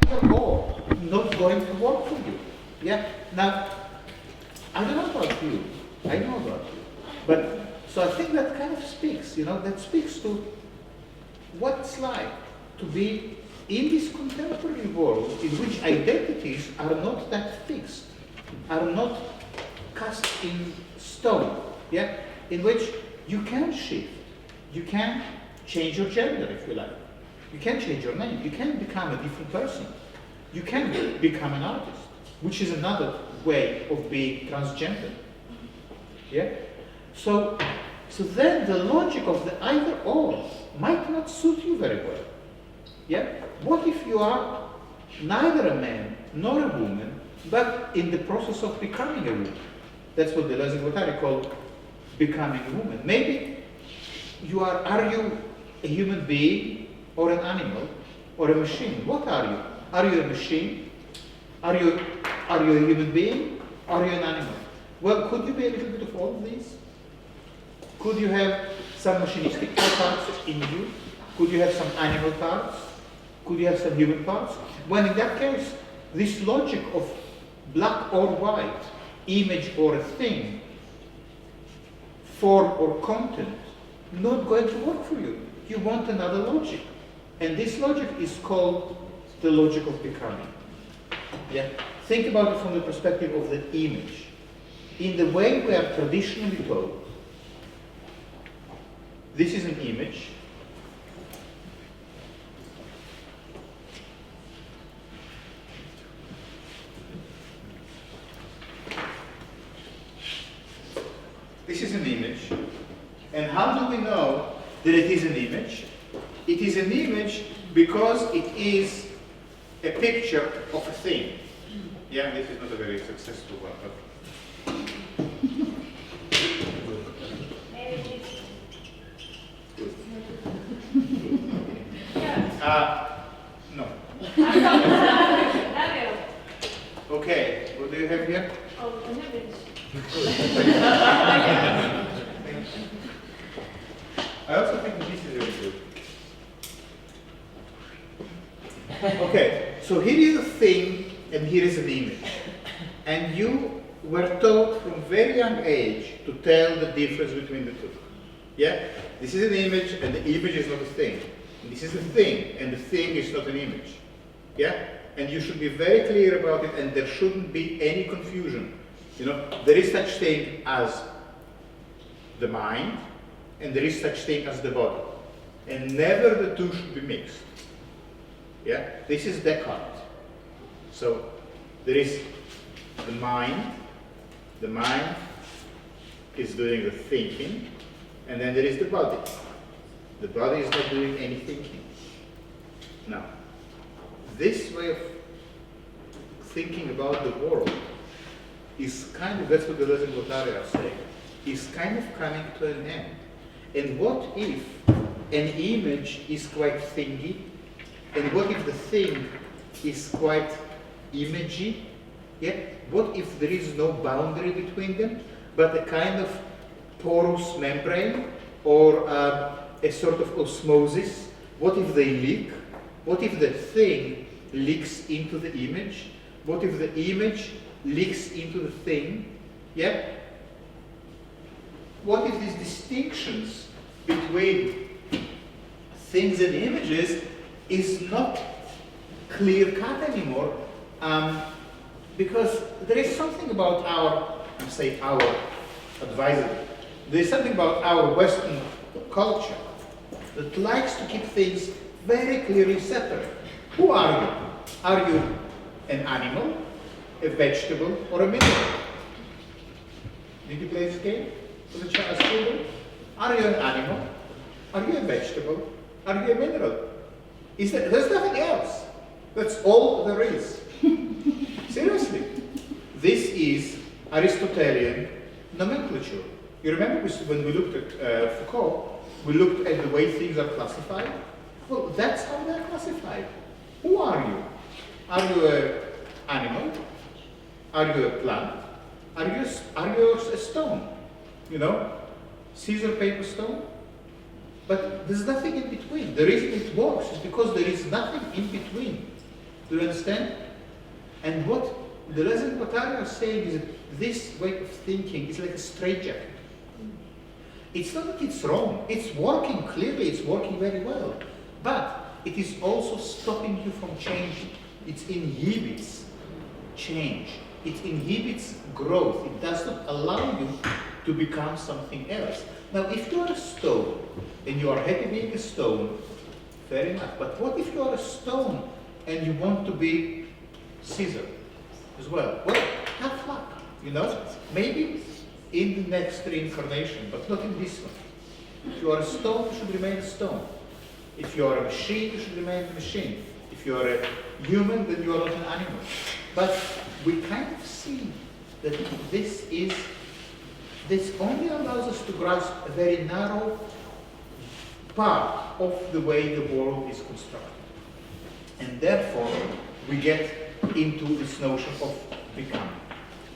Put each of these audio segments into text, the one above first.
either or not going to work for you. Yeah? Now, I don't know about you. I know about you. But, so I think that kind of speaks, that speaks to what it's like to be in this contemporary world in which identities are not that fixed, are not cast in stone, yeah? In which you can shift, you can change your gender if you like, you can change your name, you can become a different person, you can become an artist, which is another way of being transgender, yeah? So then the logic of the either or might not suit you very well. Yeah? What if you are neither a man nor a woman, but in the process of becoming a woman? That's what Deleuze and Guattari call becoming a woman. Maybe are you a human being or an animal or a machine? What are you? Are you a machine? Are you a human being? Are you an animal? Well, could you be a little bit of all of these? Could you have some machinistic parts in you? Could you have some animal parts? Could you have some human parts? When in that case, this logic of black or white, image or a thing, form or content, not going to work for you. You want another logic. And this logic is called the logic of becoming. Yeah? Think about it from the perspective of the image. In the way we are traditionally told, this is an image. This is an image. And how do we know that it is an image? It is an image because it is a picture of a thing. Yeah, this is not a very successful one, but no. Okay, what do you have here? Oh, an image. I also think this is very good. Okay, so here is a thing and here is an image. And you were taught from very young age to tell the difference between the two. Yeah? This is an image and the image is not a thing. And this is a thing and the thing is not an image. Yeah? And you should be very clear about it and there shouldn't be any confusion. There is such thing as the mind and there is such thing as the body. And never the two should be mixed. Yeah? This is Descartes. So there is the mind. The mind is doing the thinking. And then there is the body. The body is not doing any thinking. Now, this way of thinking about the world is kind of, that's what Deleuze and Guattari are saying, is kind of coming to an end. And what if an image is quite thingy, and what if the thing is quite imagey? Yeah? What if there is no boundary between them, but a kind of porous membrane or a sort of osmosis? What if they leak? What if the thing leaks into the image? What if the image leaks into the thing? Yeah? What if these distinctions between things and images is not clear-cut anymore? Because there is something about our advisory. There is something about our Western culture that likes to keep things very clearly separate. Who are you? Are you an animal, a vegetable, or a mineral? Did you play this game for the children? Are you an animal? Are you a vegetable? Are you a mineral? There's nothing else. That's all there is. Seriously. This is Aristotelian nomenclature. You remember when we looked at Foucault, we looked at the way things are classified? Well, that's how they're classified. Who are you? Are you an animal? Are you a plant? Are you a stone? Scissor, paper, stone? But there's nothing in between. The reason it works is because there is nothing in between. Do you understand? And what Deleuze and Guattari are saying is that this way of thinking is like a straitjacket. It's not that it's wrong. It's working clearly. It's working very well. But it is also stopping you from changing. It inhibits change. It inhibits growth. It does not allow you to become something else. Now, if you are a stone and you are happy being a stone, fair enough. But what if you are a stone and you want to be Caesar as well? Well, tough luck, you know? Maybe in the next reincarnation, but not in this one. If you are a stone, you should remain a stone. If you are a machine, you should remain a machine. If you are a human, then you are not an animal. But we kind of see that this only allows us to grasp a very narrow part of the way the world is constructed. And therefore, we get into this notion of becoming.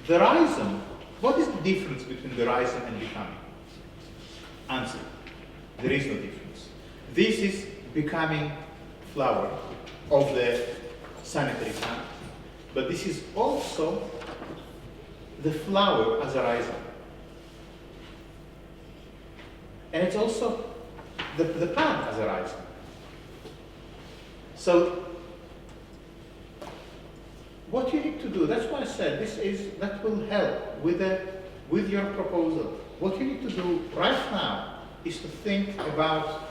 The rhizome, what is the difference between the rhizome and becoming? Answer, there is no difference. This is becoming flower of the sanitary plant, but this is also the flower as a rhizome. And it's also the plant as a rhizome. So, what you need to do, that's why I said that will help with your proposal. What you need to do right now is to think about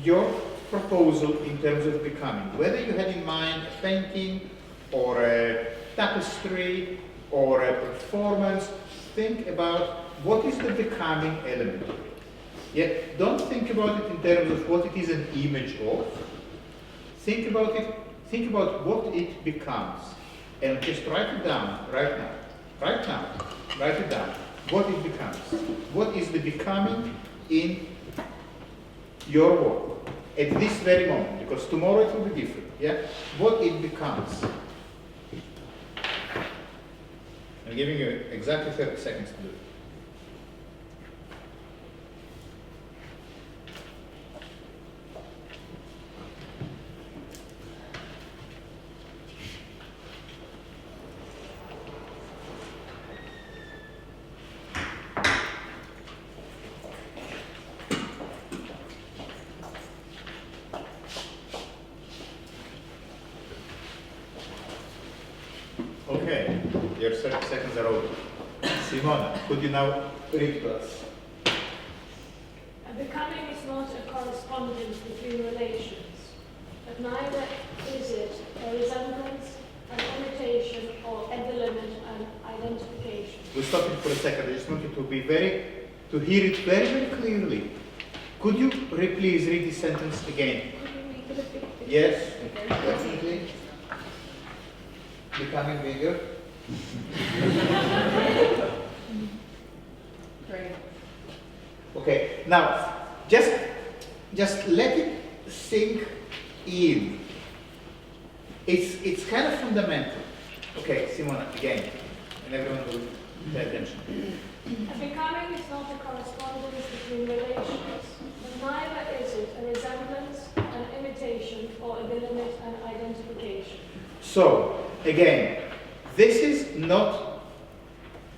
your proposal in terms of becoming. Whether you had in mind a painting or a tapestry or a performance, think about what is the becoming element. Yeah, don't think about it in terms of what it is an image of. Think about what it becomes. And just write it down right now. Right now. Write it down. What it becomes. What is the becoming in your work at this very moment? Because tomorrow it will be different. Yeah? What it becomes. I'm giving you exactly 30 seconds to do it. Okay, your 30 seconds are over. Simona, could you now read to us? A becoming is not a correspondence between relations, but neither is it a resemblance, an imitation, or at the limit, an identification. We'll stop it for a second. I just want you to hear it very, very clearly. Could you please read this sentence again? Yes, definitely. Becoming bigger. Great. Okay, now just let it sink in. It's kind of fundamental. Okay, Simona, again, and everyone will pay attention. A becoming is not a correspondence between relations, but neither is it a resemblance, an imitation, or at the limit, an identification. So, again, this is not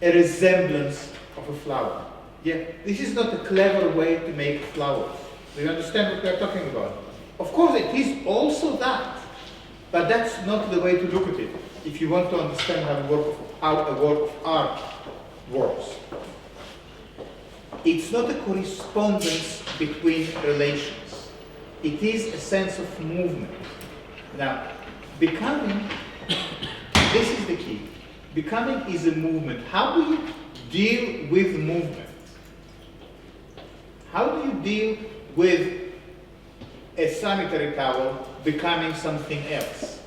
a resemblance of a flower. Yeah, this is not a clever way to make flowers. Do you understand what we are talking about? Of course, it is also that, but that's not the way to look at it. If you want to understand how a work of art works, it's not a correspondence between relations. It is a sense of movement. Now, becoming, this is the key. Becoming is a movement. How do you deal with movement? How do you deal with a sanitary towel becoming something else?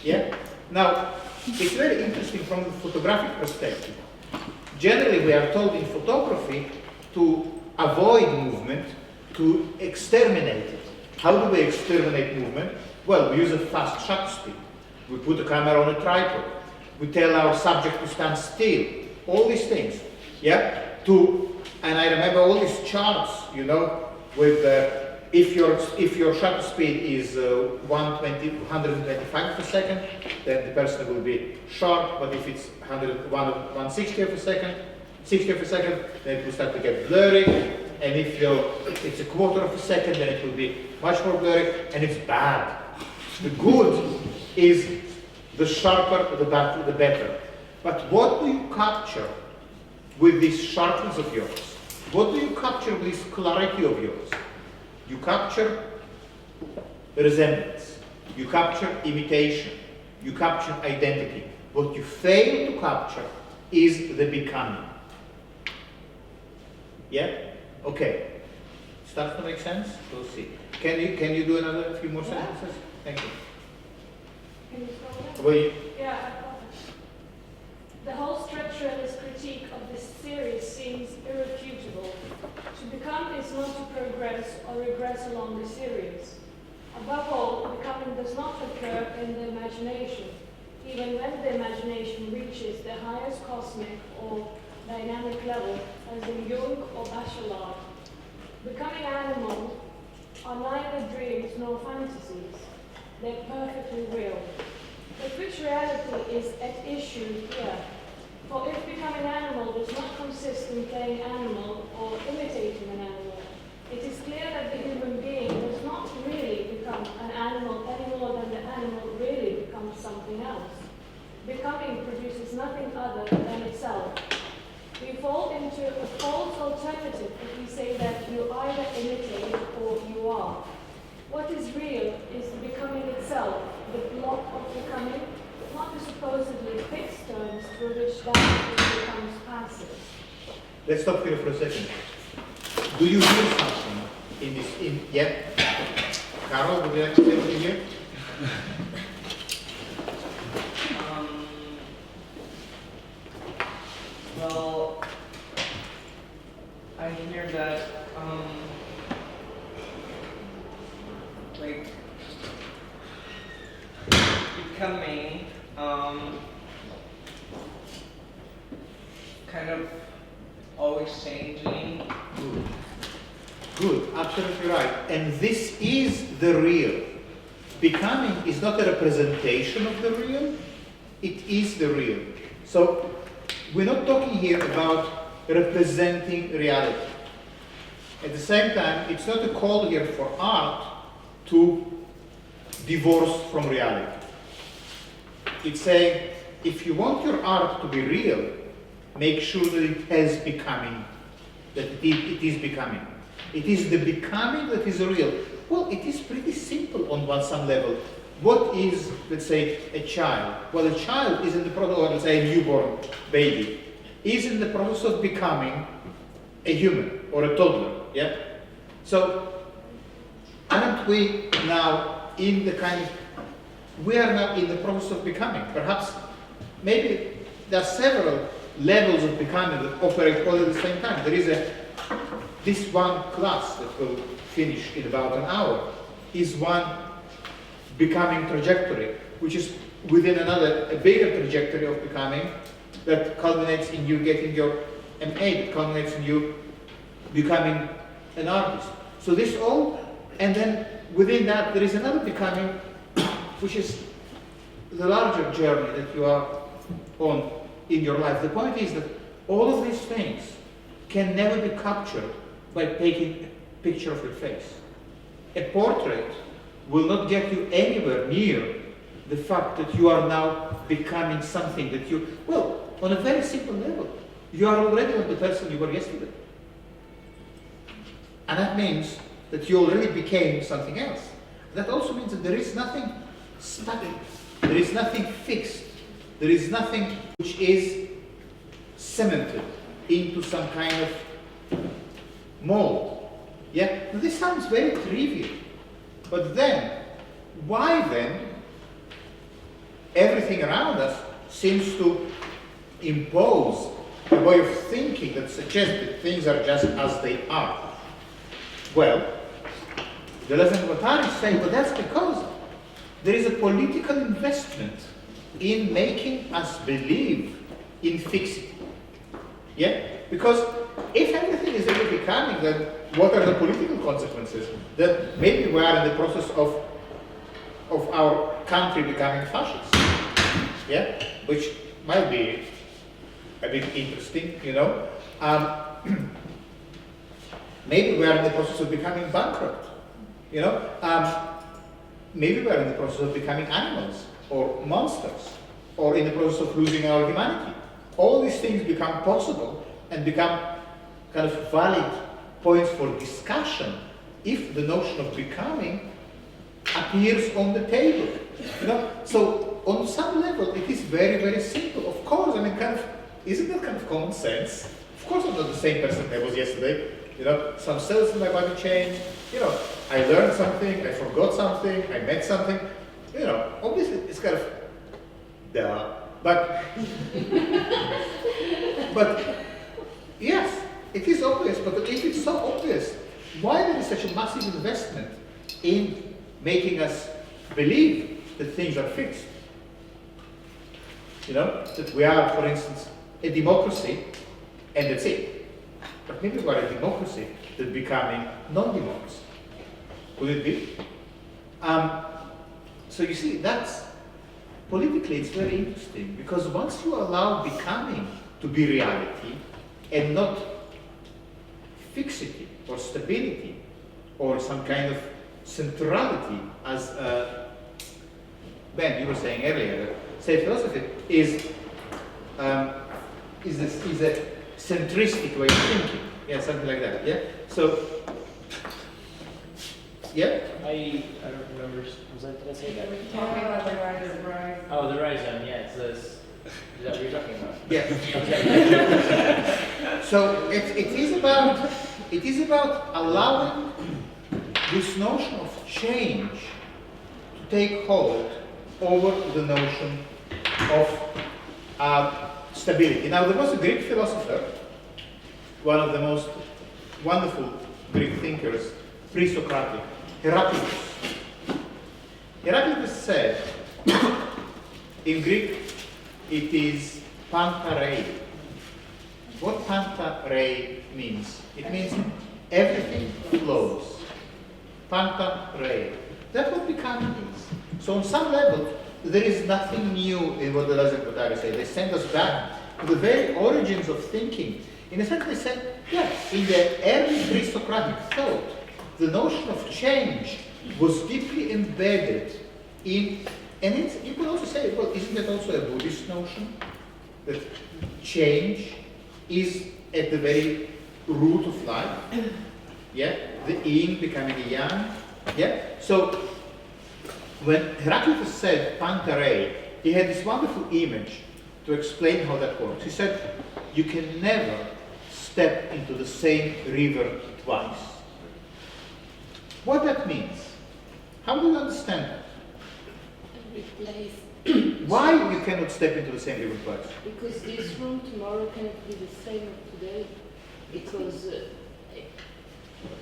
Yeah? Now, it's very interesting from the photographic perspective. Generally, we are told in photography to avoid movement, to exterminate it. How do we exterminate movement? Well, we use a fast shutter speed. We put the camera on a tripod. We tell our subject to stand still. All these things. Yeah? And I remember all these charts, you know, with if your shutter speed is 125 per second, then the person will be sharp. But if it's 160 per second, 60 per second, then it will start to get blurry. And if it's a quarter of a second, then it will be much more blurry, and it's bad. The good is the sharper, the better. But what do you capture with this sharpness of yours? What do you capture with this clarity of yours? You capture resemblance. You capture imitation. You capture identity. What you fail to capture is the becoming. Yeah? Okay. Starts to make sense? We'll see. Can you do another few more sentences? Thank you. Can you scroll down? Well, Yeah, I've got it. The whole structuralist critique of this series seems irrefutable. To become is not to progress or regress along the series. Above all, becoming does not occur in the imagination, even when the imagination reaches the highest cosmic or dynamic level, as in Jung or Bachelard. Becoming animal are neither dreams nor fantasies. They're perfectly real. But which reality is at issue here? For if becoming animal does not consist in playing animal or imitating an animal, it is clear that the human being does not really become an animal any more than the animal really becomes something else. Becoming produces nothing other than itself. We fall into a false alternative if we say that you either imitate or you are. What is real is the becoming itself, the block of becoming, not the supposedly fixed terms through which that becomes passive. let's stop here for a second. Do you hear something in this? Yeah? Carol, would you like to say anything here? Well, I hear that, like, becoming, kind of always changing. Good, absolutely right. And this is the real. Becoming is not a representation of the real, it is the real. So, we're not talking here about representing reality. At the same time, it's not a call here for art to divorce from reality. It's saying, if you want your art to be real, make sure that it has becoming, that it is becoming. It is the becoming that is real. Well, it is pretty simple on some level. What is, let's say, a child? Well, a child is in the process, or let's say a newborn baby, is in the process of becoming a human or a toddler, yeah? So, aren't we now in the kind of, we are now in the process of becoming. Perhaps, maybe there are several levels of becoming that operate all at the same time. There is this one class that will finish in about an hour is one becoming trajectory, which is within a bigger trajectory of becoming that culminates in you getting your MA, that culminates in you becoming an artist. So this all, and then within that there is another becoming, which is the larger journey that you are on in your life. The point is that all of these things can never be captured by taking a picture of your face. A portrait will not get you anywhere near the fact that you are now becoming something that you, well, on a very simple level, you are already not the person you were yesterday. And that means that you already became something else. That also means that there is nothing static, there is nothing fixed, there is nothing which is cemented into some kind of mold. Yeah? Now, this sounds very trivial. But then, why then everything around us seems to impose a way of thinking that suggests that things are just as they are? Well, Deleuze and Guattari say, well, that's because there is a political investment in making us believe in fixity. Yeah? Because if everything is really becoming, then what are the political consequences? That maybe we are in the process of our country becoming fascist, yeah, which might be a bit interesting, you know. Maybe we are in the process of becoming bankrupt, you know. Maybe we are in the process of becoming animals or monsters, or in the process of losing our humanity. All these things become possible and become kind of valid points for discussion if the notion of becoming appears on the table. You know? So on some level it is very, very simple. Of course, I mean, isn't that kind of common sense? Of course I'm not the same person I was yesterday. You know, some cells in my body change, you know, I learned something, I forgot something, I met something, you know, obviously it's kind of duh. But yes, it is obvious, but if it's so obvious, why there is such a massive investment in making us believe that things are fixed? You know, that we are, for instance, a democracy, and that's it. But maybe we are a democracy that's becoming non-democracy. Could it be? So you see, that's politically it's very interesting, because once you allow becoming to be reality and not fixity or stability or some kind of centrality, as Ben, you were saying earlier, that say philosophy is a centristic way of thinking. Yeah, something like that. Yeah. So, yeah. I don't remember. Did I say that? Talking about the rise. Oh, the Realism. Yeah, it's this. Is that what you're talking about? Yeah. So it is about allowing this notion of change to take hold over the notion of stability. Now, there was a Greek philosopher, one of the most wonderful Greek thinkers, pre-Socratic, Heraclitus. Heraclitus said, in Greek, it is pantarei. What pantarei means? It means everything flows. Pantarei. That's what becoming is. So on some level, there is nothing new in what Deleuze and Guattari say. They send us back to the very origins of thinking. In a sense, they said, yes, in the early pre-Socratic thought, the notion of change was deeply embedded in, and you could also say, well, isn't that also a Buddhist notion? That change is at the very root of life. Yeah, the yin becoming a yang. Yeah, so when Heraclitus said pantarei, he had this wonderful image to explain how that works. He said, you can never step into the same river twice. What that means? How do you understand that? Replace. Why you cannot step into the same river twice? Because this room tomorrow cannot be the same as today. Because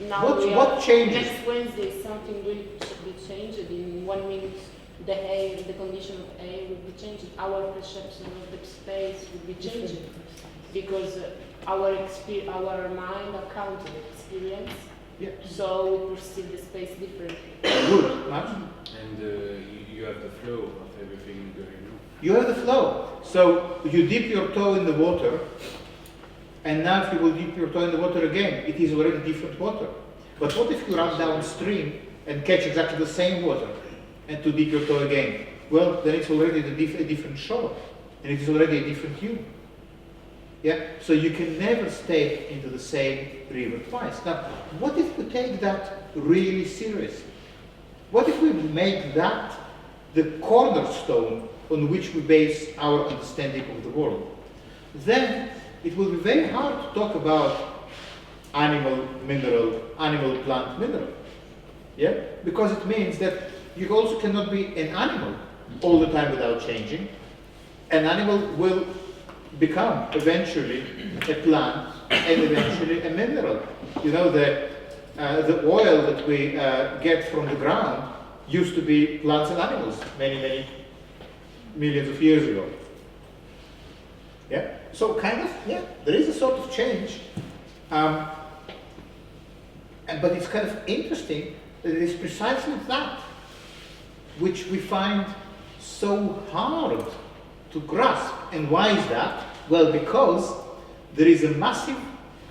now What changes? Next Wednesday something will be changed. In 1 minute the air, the condition of air will be changed. Our perception of the space will be changed. Because our mind accounted experience. Yeah. So we perceive the space differently. Good. Max? And you have the flow of everything going on. You have the flow. So you dip your toe in the water, and now if you will dip your toe in the water again, it is already different water. But what if you run downstream and catch exactly the same water, and to dip your toe again? Well, then it's already a different shore, and it is already a different hue. Yeah? So you can never step into the same river twice. Now, what if we take that really seriously? What if we make that the cornerstone on which we base our understanding of the world? Then it will be very hard to talk about animal, mineral, animal, plant, mineral. Yeah? Because it means that you also cannot be an animal all the time without changing. An animal will become eventually a plant and eventually a mineral. You know, the oil that we get from the ground used to be plants and animals many, many millions of years ago. Yeah? So kind of, yeah, there is a sort of change. But it's kind of interesting that it is precisely that which we find so hard to grasp. And why is that? Well, because there is a massive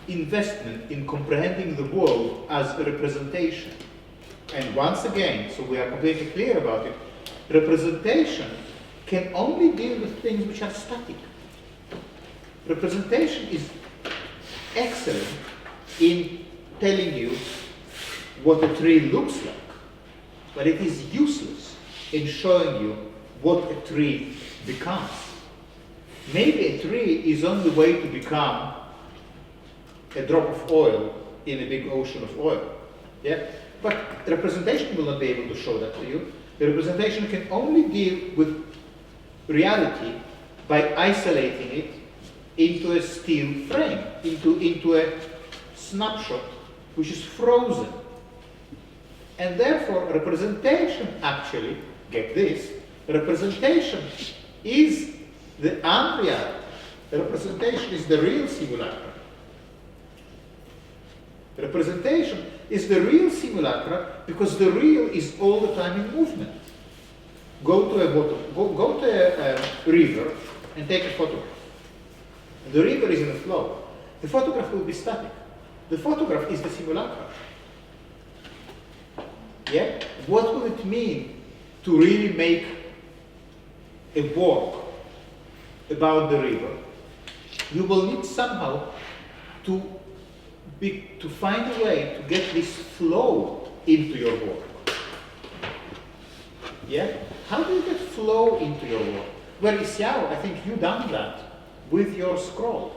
investment in comprehending the world as a representation. And once again, so we are completely clear about it, representation can only deal with things which are static. Representation is excellent in telling you what a tree looks like, but it is useless in showing you what a tree becomes. Maybe a tree is on the way to become a drop of oil in a big ocean of oil. Yeah? But representation will not be able to show that to you. The representation can only deal with reality by isolating it into a steel frame, into a snapshot which is frozen. And therefore, representation actually, get this, representation is the unreal. Representation is the real simulacra. Representation is the real simulacra because the real is all the time in movement. Go to a river and take a photograph. The river is in a flow. The photograph will be static. The photograph is the simulacra. Yeah? What will it mean to really make a work about the river? You will need somehow to find a way to get this flow into your work. Yeah? How do you get flow into your work? Well, Xiao, I think you done that with your scroll.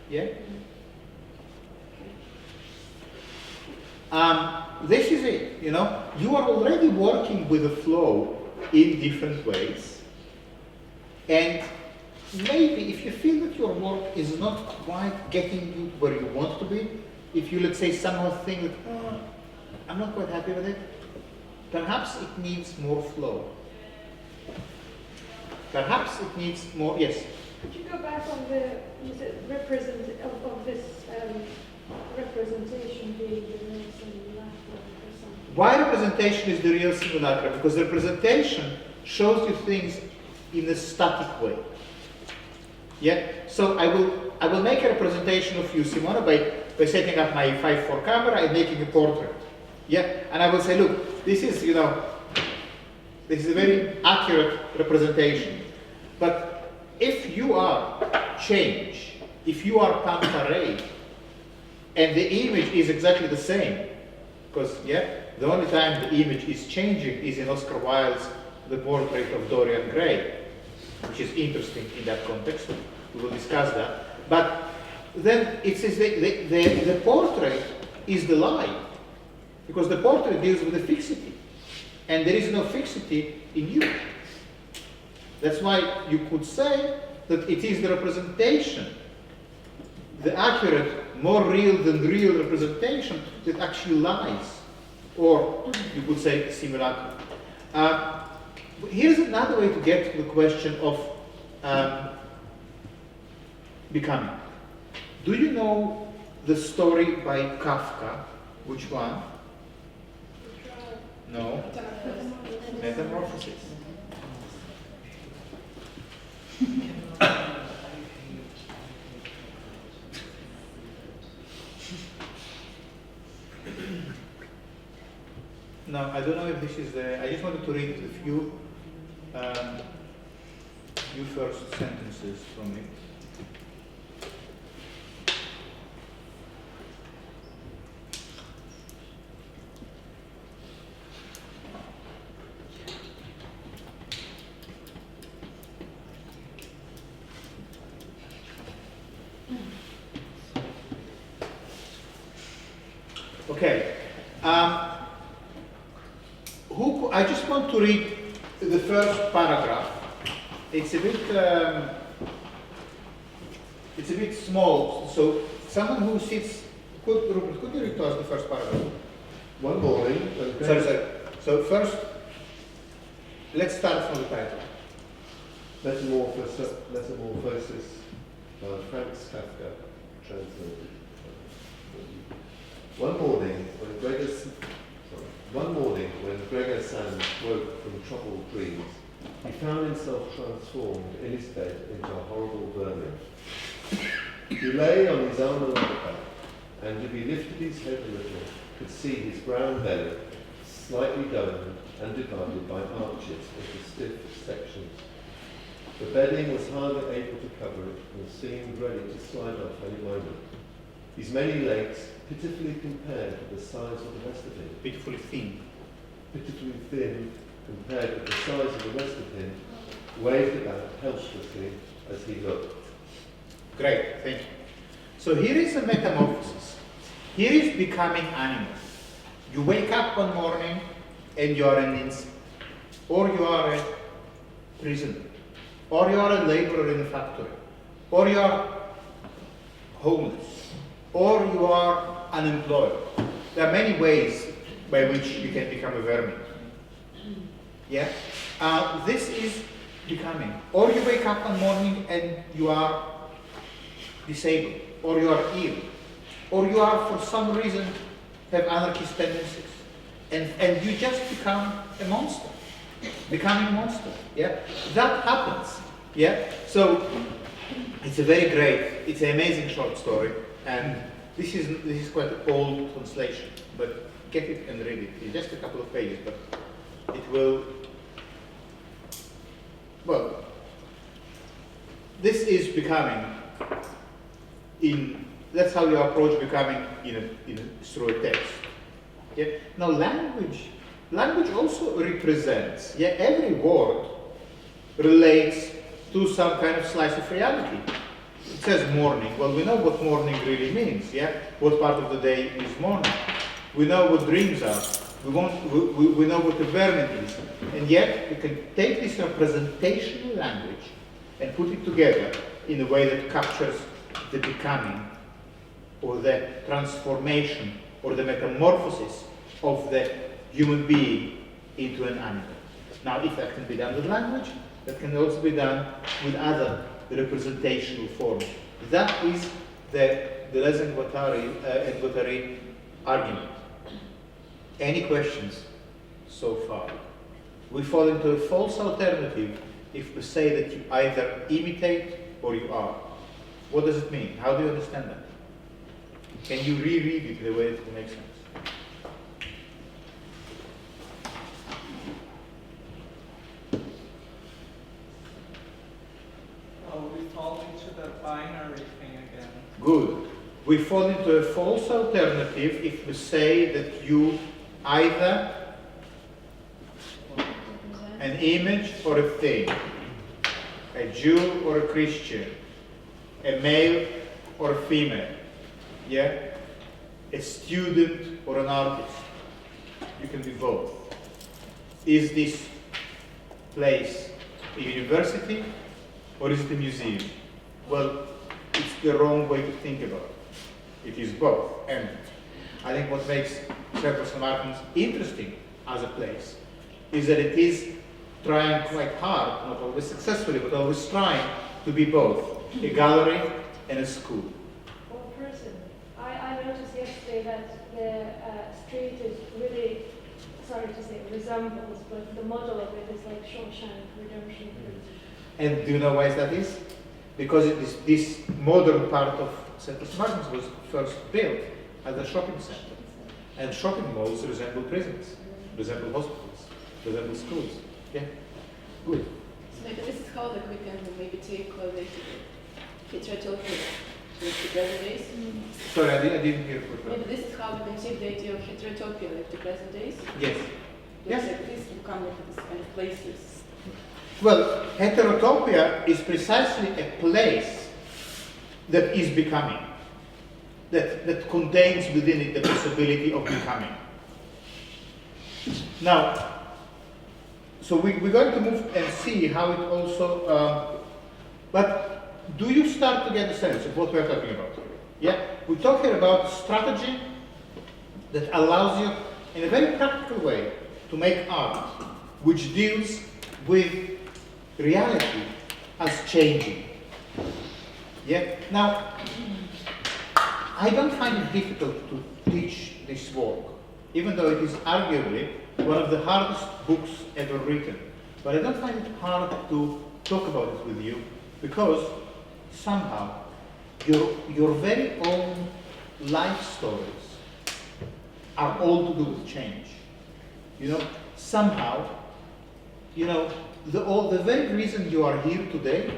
Yeah? This is it, you know. You are already working with the flow in different ways. And maybe if you feel that your work is not quite getting you where you want to be, if you, let's say, somehow think that, oh, I'm not quite happy with it, perhaps it needs more flow. Perhaps it needs more, yes? Could you go back on the, you said, of this representation being the real simulacra or something? Why representation is the real simulacra? Because representation shows you things in a static way. Yeah? So I will make a representation of you, Simona, by setting up my 5:4 camera and making a portrait. Yeah? And I will say, look, this is, you know, this is a very accurate representation. But if you are change, if you are Pantare, and the image is exactly the same, because, yeah, the only time the image is changing is in Oscar Wilde's The Portrait of Dorian Gray, which is interesting in that context. We will discuss that. But then it says the portrait is the lie, because the portrait deals with the fixity, and there is no fixity in you. That's why you could say that it is the representation, the accurate, more real than real representation that actually lies, or you could say simulacra. Here's another way to get to the question of becoming. Do you know the story by Kafka? Which one? No. Metamorphosis. No, I don't know if this is the. I just wanted to read a few first sentences from it. Okay. I just want to read the first paragraph. It's a bit small. So someone who sits. Rupert, could you read to us the first paragraph? One morning. Sorry. So first, let's start from the title. Metamorphosis by Franz Kafka, translated. One morning, when Gregor Sand woke from troubled dreams, he found himself transformed in his bed into a horrible vermin. He lay on his arm along the back, and if he lifted his head a little, could see his brown belly, slightly domed and divided by arches into stiff sections. The bedding was hardly able to cover it and seemed ready to slide off any moment. His many legs, pitifully compared with the size of the rest of him, Pitifully thin. pitifully thin compared with the size of the rest of him, waved about helplessly as he looked. Great, thank you. So here is a metamorphosis. Here is becoming animal. You wake up one morning and you are an insect, or you are a prisoner, or you are a laborer in a factory, or you are homeless, or you are unemployed. There are many ways by which you can become a vermin. Yeah? This is becoming. Or you wake up one morning and you are disabled, or you are ill, or you are for some reason have anarchist tendencies, and you just become a monster, becoming a monster. Yeah, that happens. Yeah, so it's a very great, it's an amazing short story, and this is quite an old translation, but get it and read it. It's just a couple of pages, but it will. Well, this is becoming. That's how you approach becoming through a text. Yeah. Now language also represents. Yeah, every word relates to some kind of slice of reality. It says morning. Well, we know what morning really means. Yeah, what part of the day is morning? We know what dreams are. We know what the vermin is, and yet we can take this representational language and put it together in a way that captures the becoming, or the transformation, or the metamorphosis of the human being into an animal. Now, if that can be done with language, that can also be done with other representational forms. That is the Deleuze and Guattari argument. Any questions so far? We fall into a false alternative if we say that you either imitate or you are. What does it mean? How do you understand that? Can you reread it the way it makes sense? Oh, we fall into the binary thing again. Good. We fall into a false alternative if we say that you either an image or a thing, a Jew or a Christian, a male or a female, yeah, a student or an artist. You can be both. Is this place a university or is it a museum? Well, it's the wrong way to think about it. It is both. And I think what makes Circle St. Martin's interesting as a place is that it is trying quite hard, not always successfully, but always trying to be both a gallery and a school. Or prison. I noticed yesterday that the street is really, sorry to say, resembles, but the model of it is like Shawshank Redemption. And do you know why that is? Because it is this modern part of St. Martin's was first built as a shopping center. And shopping malls resemble prisons, resemble hospitals, resemble schools. Yeah? Good. So maybe this is how that we can maybe take the heterotopia to the present days. Sorry, I didn't hear what. Maybe this is how we can take the idea of heterotopia like the present days. Yes. Yes. Like this will come into this kind of places. Well, heterotopia is precisely a place that is becoming, that contains within it the possibility of becoming. Now, so we're going to move and see how it also, but do you start to get a sense of what we're talking about? Yeah, we talk here about strategy that allows you, in a very practical way, to make art which deals with reality as changing. Yeah. Now, I don't find it difficult to teach this work, even though it is arguably one of the hardest books ever written. But I don't find it hard to talk about it with you, because somehow your very own life stories are all to do with change. You know, somehow, you know, the very reason you are here today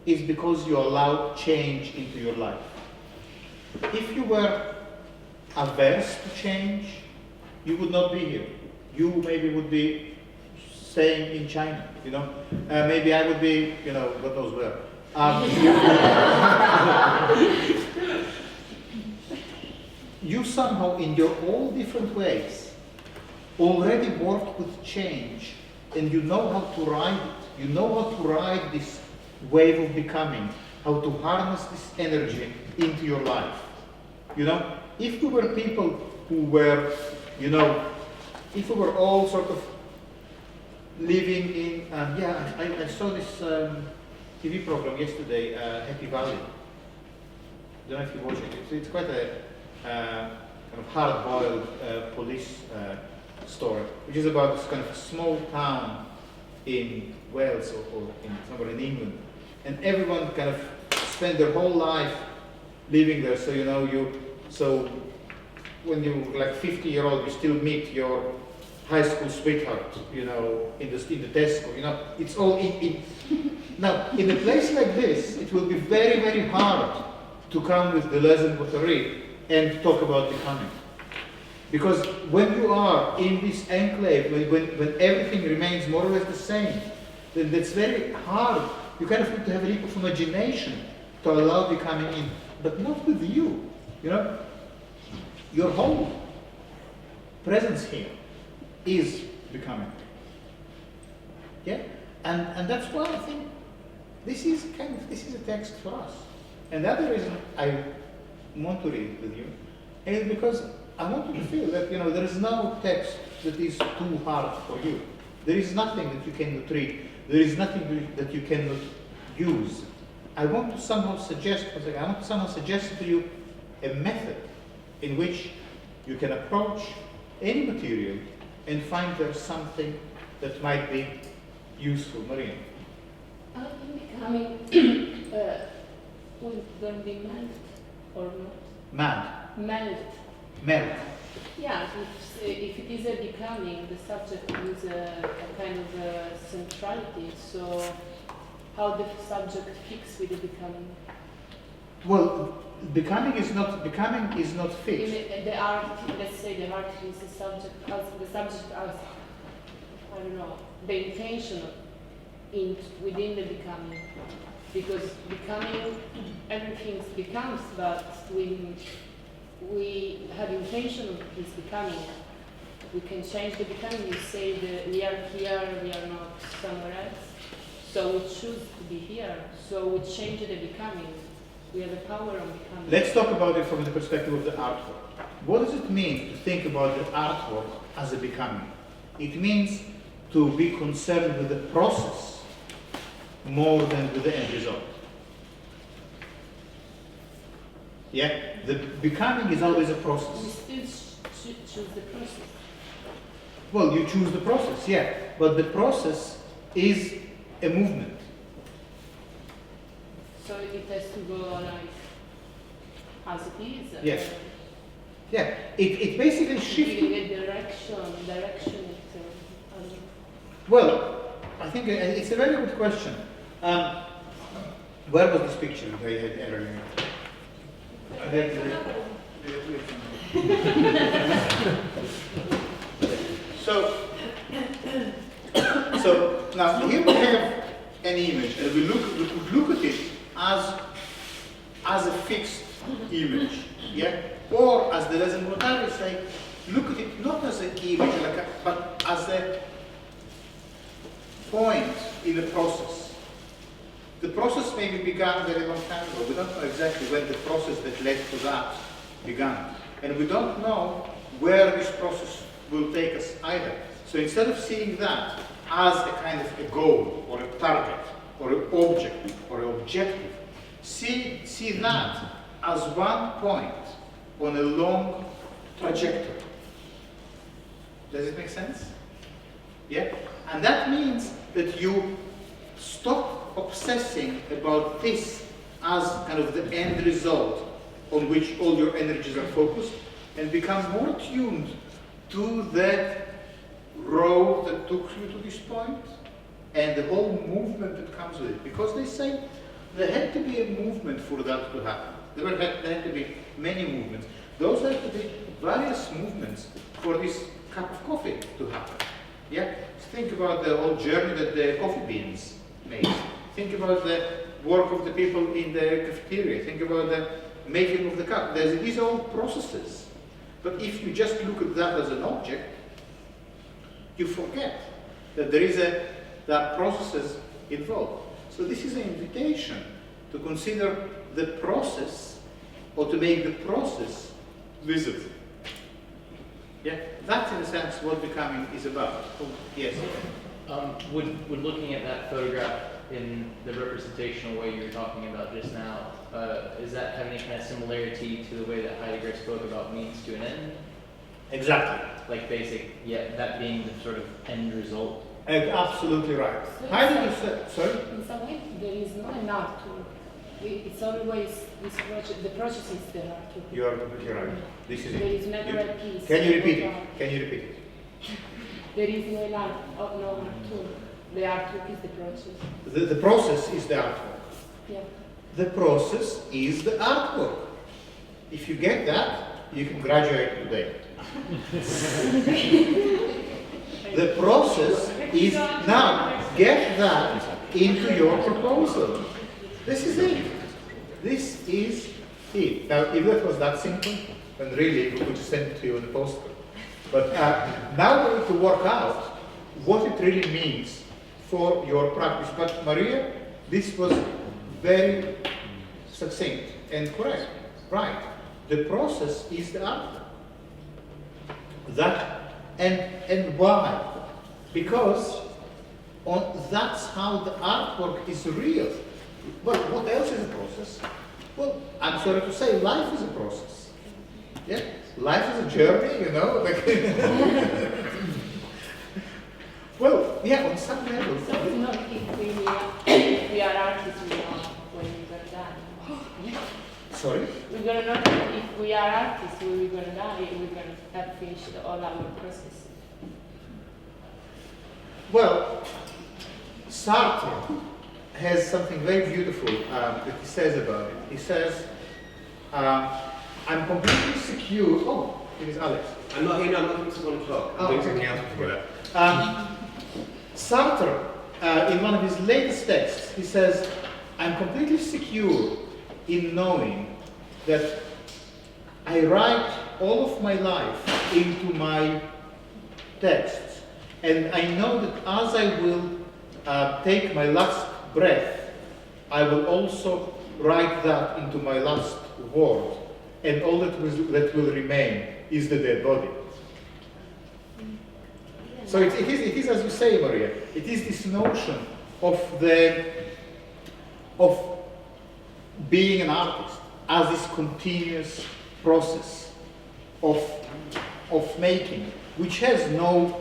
is because you allowed change into your life. If you were averse to change, you would not be here. You maybe would be staying in China, you know. Maybe I would be, you know, God knows where. You somehow, in your all different ways, already worked with change, and you know how to ride it. You know how to ride this wave of becoming, how to harness this energy into your life. You know, if we were people who were, you know, if we were all sort of living in, I saw this TV program yesterday, Happy Valley. I don't know if you watch it. It's quite a kind of hard-boiled police story, which is about this kind of small town in Wales or somewhere in England, and everyone kind of spend their whole life living there. So you know, so when you're like 50-year-old, you still meet your high school sweetheart, you know, in the Tesco. You know, it's all in. Now, in a place like this, it will be very, very hard to come with Deleuze and Guattari and talk about becoming. Because when you are in this enclave, when everything remains more or less the same, then that's very hard. You kind of need to have a leap of imagination to allow becoming in, but not with you. You know, your whole presence here is becoming. Yeah, and that's why I think this is a text for us. And the other reason I want to read it with you is because I want you to feel that, you know, there is no text that is too hard for you. There is nothing that you cannot read. There is nothing that you cannot use. I want to somehow suggest to you a method in which you can approach any material and find there something that might be useful. Maria. I think becoming will going to be melt or not? Melt. Yeah, if it is a becoming, the subject is a kind of a centrality. So, how the subject fits with the becoming? Well, becoming is not fixed. The art, let's say the art is the subject as I don't know, the intention within the becoming, because becoming, everything becomes, but we have intention of this becoming. We can change the becoming. We say that we are here, we are not somewhere else. So we choose to be here. So we change the becoming. We have the power of becoming. Let's talk about it from the perspective of the artwork. What does it mean to think about the artwork as a becoming? It means to be concerned with the process more than with the end result. Yeah, the becoming is always a process. We still choose the process. Well, you choose the process, yeah, but the process is a movement. So it has to go like as it is. Yes. Yeah, it basically shifts. Giving a direction it. Well, I think it's a very good question. Where was this picture that I had earlier? So now here we have an image, and we could look at it as a fixed image, yeah, or as Deleuze and Guattari say, look at it not as an image, but as a point in the process. The process maybe began very long time ago. We don't know exactly when the process that led to that began. And we don't know where this process will take us either. So instead of seeing that as a kind of a goal or a target or object or objective, see that as one point on a long trajectory. Does it make sense? Yeah? And that means that you stop obsessing about this as kind of the end result on which all your energies are focused, and become more tuned to that road that took you to this point and the whole movement that comes with it. Because they say there had to be a movement for that to happen. There had to be many movements. Those had to be various movements for this cup of coffee to happen. Yeah? Think about the whole journey that the coffee beans made. Think about the work of the people in the cafeteria. Think about the making of the cup. These are all processes. But if you just look at that as an object, you forget that there are processes involved. So this is an invitation to consider the process, or to make the process visible. Yeah, that's in a sense what becoming is about. Oh, yes. Would looking at that photograph in the representational way you were talking about just now, does that have any kind of similarity to the way that Heidegger spoke about means to an end? Exactly. Like that being the sort of end result? Absolutely right. So Heidegger said, sorry? In some way, there is no an artwork. It's always this project. The process is the artwork. You are completely right. This is There it. is never a piece. Can you repeat of it? art. Can you repeat it? There is no art. Oh, no artwork. The artwork is the process. The process is the artwork. Yeah. The process is the artwork. If you get that, you can graduate today. The process is, now get that into your proposal. This is it. This is it. Now, if that was that simple, then really we could send it to you on the Postscript. But now we need to work out what it really means for your practice. But Maria, this was very succinct and correct. Right. The process is the artwork. That and why? Because that's how the artwork is real. Well, what else is a process? Well, I'm sorry to say, life is a process. Yeah, life is a journey, you know. Like well, yeah, on some level. So it's not if we are artists, we know when we're gonna die. Sorry. We're gonna know that if we are artists, we're gonna die. We're gonna have finished all our process. Well, Sartre has something very beautiful that he says about it. He says, I'm completely secure. Oh, it is Alex. I'm not here now, I'm not going to 1 o'clock. I'm Oh, doing okay. something else before that. Sartre, in one of his latest texts, he says, I'm completely secure in knowing that I write all of my life into my texts, and I know that as I will take my last breath, I will also write that into my last word, and all that will remain is the dead body. So it is as you say, Maria, it is this notion of being an artist as this continuous process of making, which has no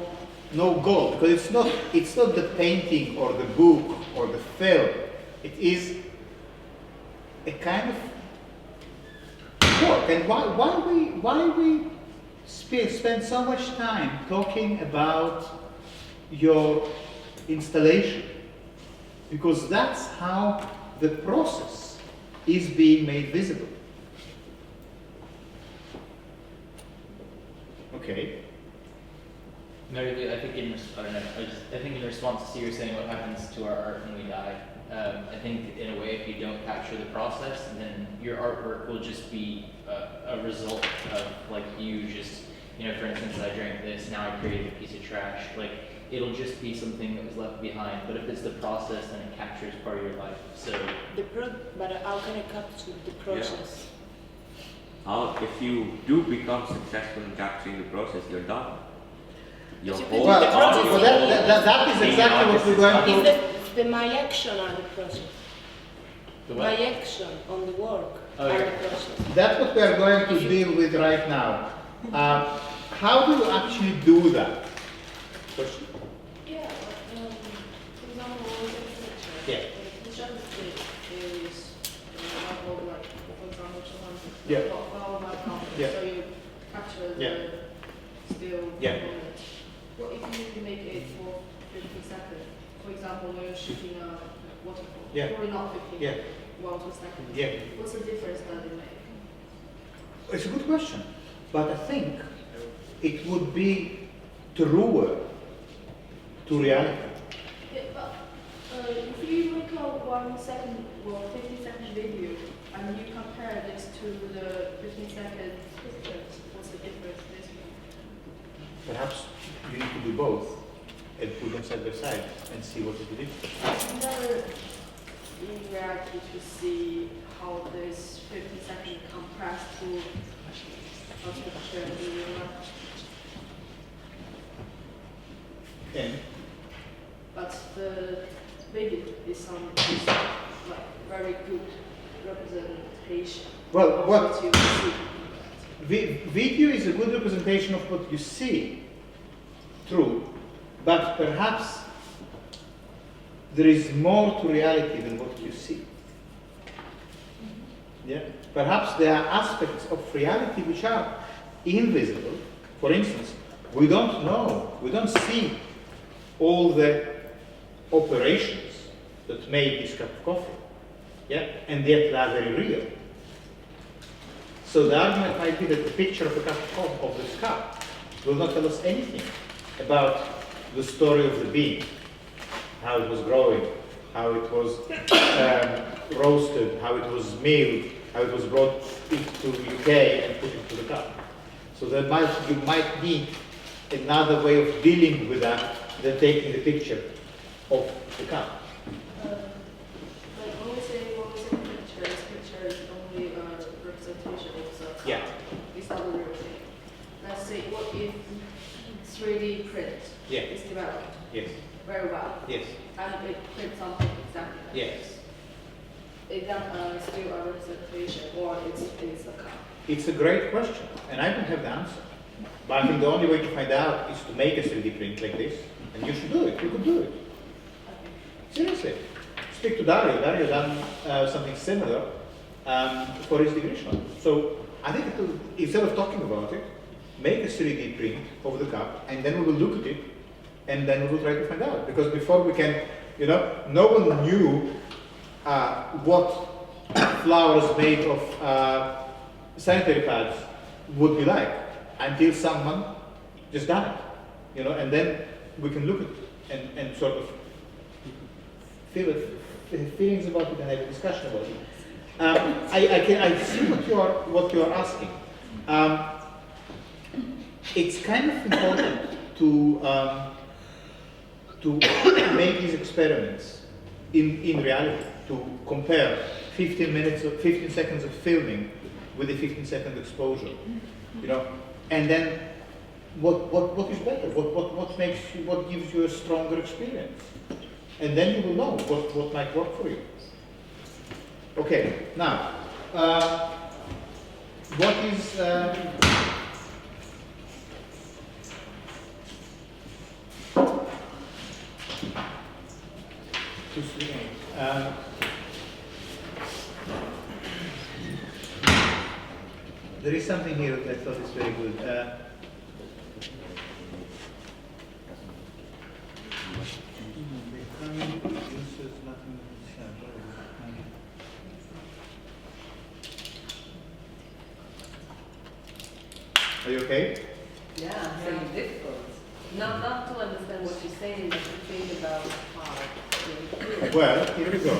goal, because it's not the painting or the book or the film. It is a kind of work. And why we spend so much time talking about your installation? Because that's how the process is being made visible. Okay. Mary, I think in response to you saying what happens to our art when we die, I think in a way if you don't capture the process, then your artwork will just be a result of like you just, for instance, I drank this, now I created a piece of trash. Like it'll just be something that was left behind. But if it's the process, then it captures part of your life. So But how can I capture the process? If you do become successful in capturing the process, you're done. Your But you whole can do the art process. is that is being exactly what artist we're is going done. to. The my action are the process. The My what? action on the work Oh, are yeah. the process. That's what we are going to deal with right now. How do you actually do that? Question? Yeah, for example, Yeah. the chemistry is level like, for example, 200. Yeah. Well, my company. Yeah. So you capture Yeah. the still Yeah. moment. What if you make it for 50 seconds? For example, when you're shooting a waterfall. Yeah. Or not 50, Yeah. 1 2 seconds. Yeah. What's the difference that they make? It's a good question, but I think it would be truer to reality. Yeah, but if you record 1 second or 50-second video and you compare this to the 15-second pictures, what's the difference this one? Perhaps you need to do both and put them side by side and see what is the difference. I've never interacted to see how this 50-second compressed to a picture in real life. And But the video is like very good representation. well, of what you see. video is a good representation of what you see, true, but perhaps there is more to reality than what you see. Yeah, perhaps there are aspects of reality which are invisible. For instance, we don't know, we don't see all the operations that made this cup of coffee, yeah, and yet they are very real. So the argument might be that the picture of a cup of coffee, of this cup, will not tell us anything about the story of the bean, how it was growing, how it was roasted, how it was milled, how it was brought into UK and put into the cup. So you might need another way of dealing with that than taking the picture of the cup. Like when we say picture is only a representation of the Yeah. It's not a real thing. Let's say what if 3D print Yeah. is developed Yes. very well Yes. and it prints something exactly like Yes. this. Is that still a representation or it's a cup? It's a great question, and I don't have the answer. But I think the only way to find out is to make a 3D print like this, and you should do it. You could do it. Seriously. Speak to Dario. Dario done something similar for his degree shot. So I think instead of talking about it, make a 3D print of the cup, and then we will look at it, and then we will try to find out. Because before we can, no one knew what flowers made of sanitary pads would be like until someone just done it, and then we can look at it and sort of feel feelings about it and have a discussion about it. I see what you are asking. It's kind of important to make these experiments in reality, to compare 15 seconds of filming with a 15-second exposure, and then what is better? What gives you a stronger experience? And then you will know what might work for you. Okay, now, what is there is something here that I thought is very good. Are you okay? Yeah, it's very difficult. Not to understand what you're saying, but to think about how to improve. Well, here we go.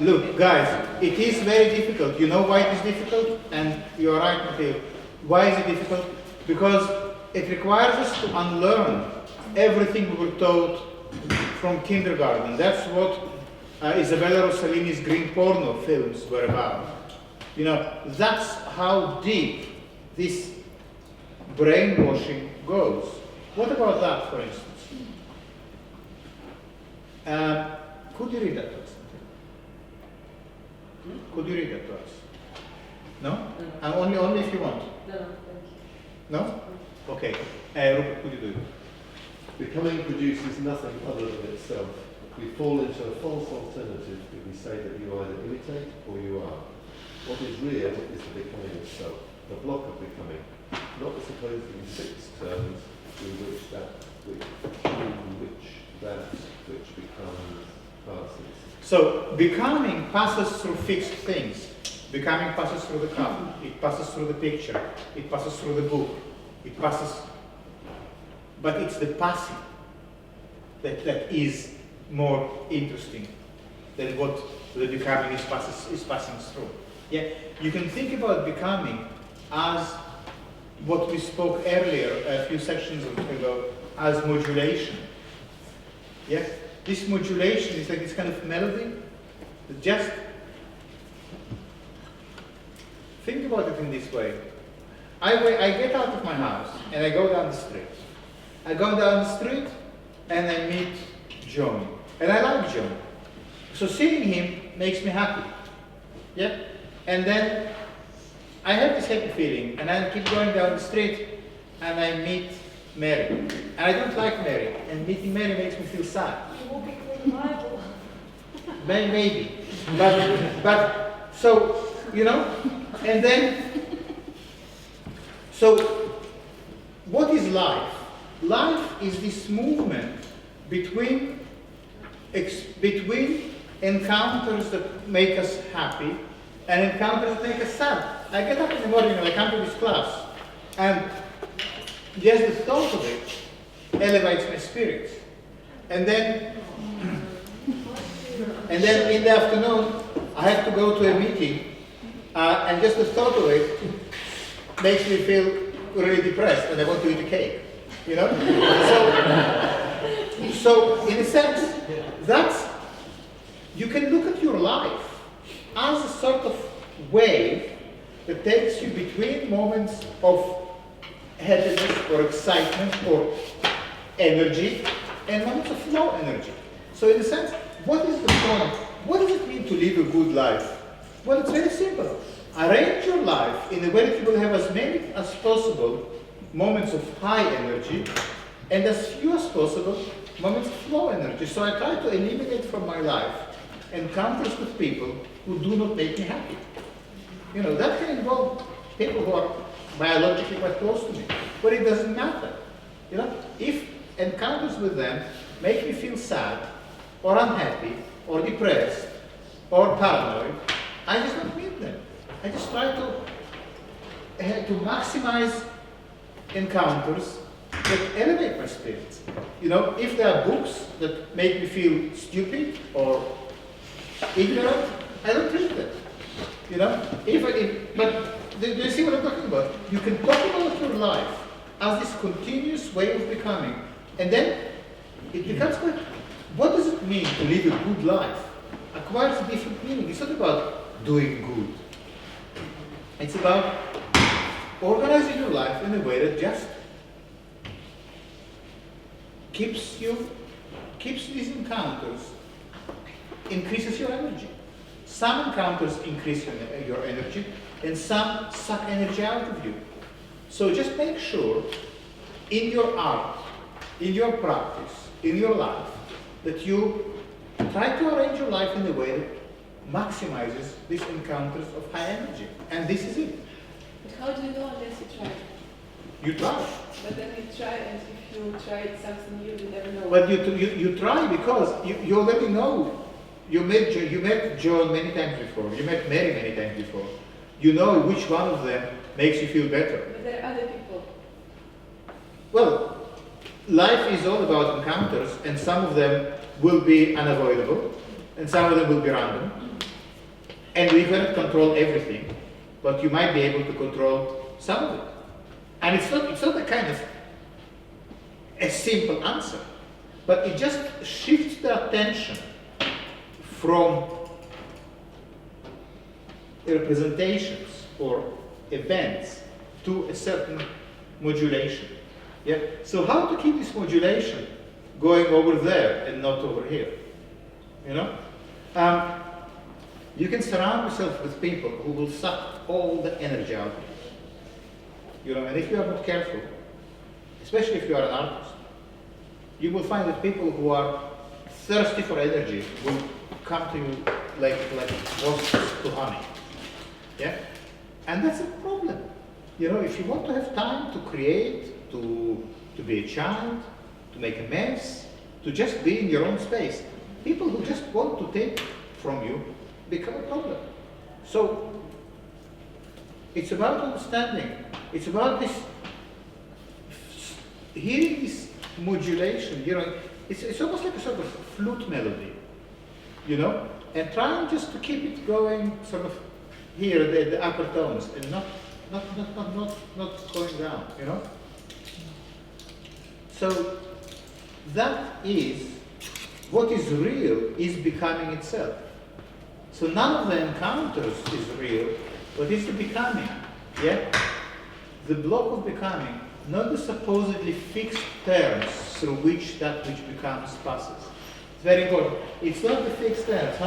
Look, guys, it is very difficult. You know why it is difficult? And you're right, Matteo. Why is it difficult? Because it requires us to unlearn everything we were taught from kindergarten. That's what Isabella Rossellini's green porno films were about. That's how deep this brainwashing goes. What about that, for instance? Could you read that to us? Could you read that to us? No? Only if you want. No, thank you. No? Okay. Rupert, could you do it? Becoming produces nothing other than itself. We fall into a false alternative if we say that you either imitate or you are. What is real is the becoming itself, the block of becoming, not the supposedly fixed terms through which which becomes passes. So becoming passes through fixed things. Becoming passes through the cup. It passes through the picture. It passes through the book. It passes. But it's the passing that is more interesting than what the becoming is passing through. Yeah, you can think about becoming as what we spoke earlier a few sections ago as modulation. Yeah, this modulation is like this kind of melody that just think about it in this way. I get out of my house and I go down the street. I go down the street and I meet John. And I like John. So seeing him makes me happy. Yeah? And then I have this happy feeling and I keep going down the street and I meet Mary. And I don't like Mary. And meeting Mary makes me feel sad. You will be called the Bible. Maybe. But so, you know, and then, so what is life? Life is this movement between encounters that make us happy and encounters that make us sad. I get up in the morning and I come to this class, and just the thought of it elevates my spirits. And then in the afternoon, I have to go to a meeting, and just the thought of it makes me feel really depressed, and I want to eat a cake. You know? So in a sense, that's, you can look at your life as a sort of wave that takes you between moments of happiness or excitement or energy and moments of low energy. So in a sense, what is the point? What does it mean to live a good life? Well, it's very simple. Arrange your life in a way that you will have as many as possible moments of high energy and as few as possible moments of low energy. So I try to eliminate from my life encounters with people who do not make me happy. You know, that can involve people who are biologically quite close to me, but it doesn't matter. You know, if encounters with them make me feel sad or unhappy or depressed or paranoid, I just don't meet them. I just try to maximize encounters that elevate my spirits. You know, if there are books that make me feel stupid or ignorant, I don't read them. You know, but do you see what I'm talking about? You can talk about your life as this continuous way of becoming, and then it becomes quite, what does it mean to live a good life? Acquires a different meaning. It's not about doing good. It's about organizing your life in a way that just keeps these encounters, increases your energy. Some encounters increase your energy, and some suck energy out of you. So just make sure in your art, in your practice, in your life, that you try to arrange your life in a way that maximizes these encounters of high energy. And this is it. But how do you know unless you try? You try. But then you try, and if you tried something new, you never know. But you try because you already know. You met John many times before. You met Mary many times before. You know which one of them makes you feel better. But there are other people. Well, life is all about encounters, and some of them will be unavoidable, and some of them will be random. And we cannot control everything, but you might be able to control some of it. And it's not a kind of a simple answer, but it just shifts the attention from representations or events to a certain modulation. Yeah. So how to keep this modulation going over there and not over here? You know? You can surround yourself with people who will suck all the energy out of you. You know, and if you are not careful, especially if you are an artist, you will find that people who are thirsty for energy will come to you like wasps to honey. Yeah? And that's a problem. You know, if you want to have time to create, to be a child, to make a mess, to just be in your own space, people who just want to take from you become a problem. So it's about understanding. It's about this hearing this modulation. You know, it's almost like a sort of flute melody. You know, and trying just to keep it going, sort of here, the upper tones, and not going down. You know. So that is what is real is becoming itself. So none of the encounters is real, but it's the becoming. Yeah? The block of becoming, not the supposedly fixed terms through which that which becomes passes. It's very important. It's not the fixed terms,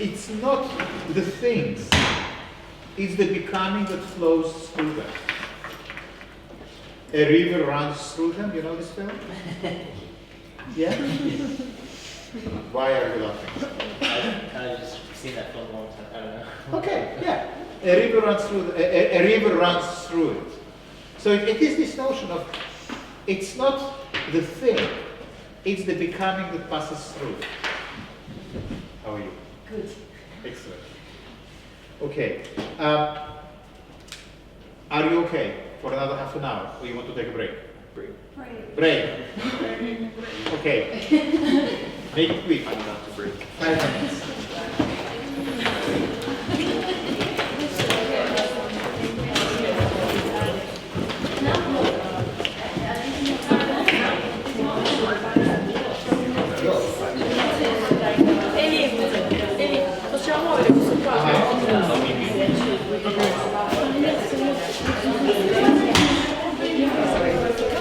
it's not the things. It's the becoming that flows through them. A river runs through them, you know this film? Yeah? Why are you laughing? I've just seen that film a long time. I don't know. Okay, yeah. A river runs through a river runs through it. So it is this notion of it's not the thing, it's the becoming that passes through. How are you? Good. Excellent. Okay. Are you okay for another half an hour, or you want to take a break? Break. Okay. Make it quick. I'm not to break. 5 minutes.